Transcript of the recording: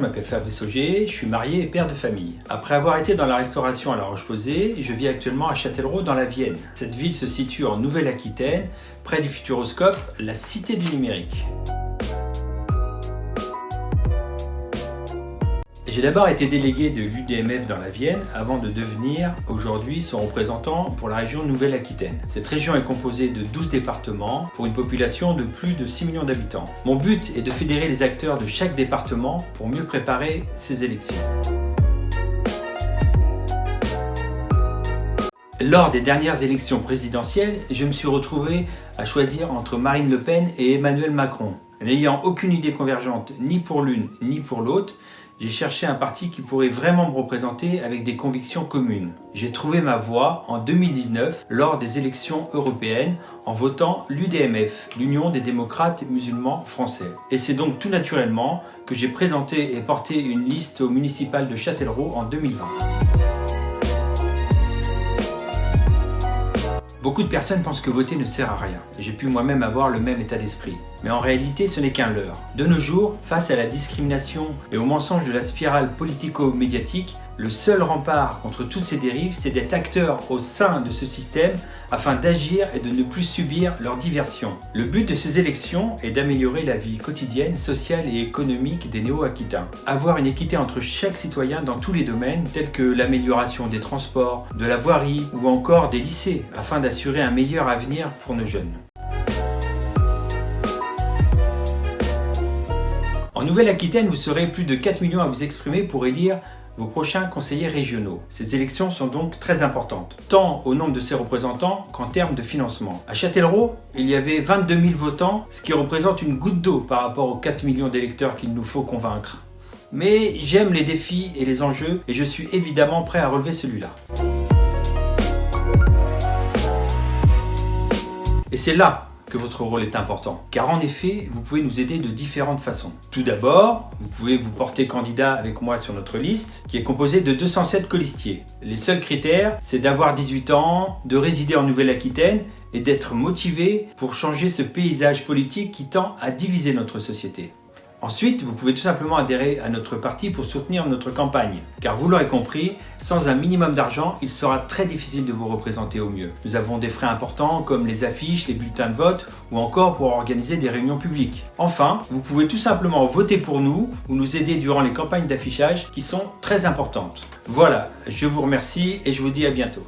m'appelle Fabrice Auger, je suis marié et père de famille. Après avoir été dans la restauration à La Roche-Posay, je vis actuellement à Châtellerault dans la Vienne. Cette ville se situe en Nouvelle-Aquitaine, près du Futuroscope, la cité du numérique. J'ai d'abord été délégué de l'UDMF dans la Vienne avant de devenir aujourd'hui son représentant pour la région Nouvelle-Aquitaine. Cette région est composée de 12 départements pour une population de plus de 6 millions d'habitants. Mon but est de fédérer les acteurs de chaque département pour mieux préparer ces élections. Lors des dernières élections présidentielles, je me suis retrouvé à choisir entre Marine Le Pen et Emmanuel Macron. N'ayant aucune idée convergente ni pour l'une ni pour l'autre, j'ai cherché un parti qui pourrait vraiment me représenter avec des convictions communes. J'ai trouvé ma voie en 2019 lors des élections européennes en votant l'UDMF, l'Union des démocrates musulmans français. Et c'est donc tout naturellement que j'ai présenté et porté une liste au municipal de Châtellerault en 2020. Beaucoup de personnes pensent que voter ne sert à rien. J'ai pu moi-même avoir le même état d'esprit. Mais en réalité, ce n'est qu'un leurre. De nos jours, face à la discrimination et aux mensonges de la spirale politico-médiatique, le seul rempart contre toutes ces dérives, c'est d'être acteur au sein de ce système afin d'agir et de ne plus subir leur diversion. Le but de ces élections est d'améliorer la vie quotidienne, sociale et économique des Néo-Aquitains. Avoir une équité entre chaque citoyen dans tous les domaines, tels que l'amélioration des transports, de la voirie ou encore des lycées, afin d'assurer un meilleur avenir pour nos jeunes. En Nouvelle-Aquitaine, vous serez plus de 4 millions à vous exprimer pour élire vos prochains conseillers régionaux. Ces élections sont donc très importantes, tant au nombre de ses représentants qu'en termes de financement. À Châtellerault, il y avait 22 000 votants, ce qui représente une goutte d'eau par rapport aux 4 millions d'électeurs qu'il nous faut convaincre. Mais j'aime les défis et les enjeux et je suis évidemment prêt à relever celui-là. Et c'est là que votre rôle est important, car en effet, vous pouvez nous aider de différentes façons. Tout d'abord, vous pouvez vous porter candidat avec moi sur notre liste, qui est composée de 207 colistiers. Les seuls critères, c'est d'avoir 18 ans, de résider en Nouvelle-Aquitaine et d'être motivé pour changer ce paysage politique qui tend à diviser notre société. Ensuite, vous pouvez tout simplement adhérer à notre parti pour soutenir notre campagne. Car vous l'aurez compris, sans un minimum d'argent, il sera très difficile de vous représenter au mieux. Nous avons des frais importants comme les affiches, les bulletins de vote ou encore pour organiser des réunions publiques. Enfin, vous pouvez tout simplement voter pour nous ou nous aider durant les campagnes d'affichage qui sont très importantes. Voilà, je vous remercie et je vous dis à bientôt.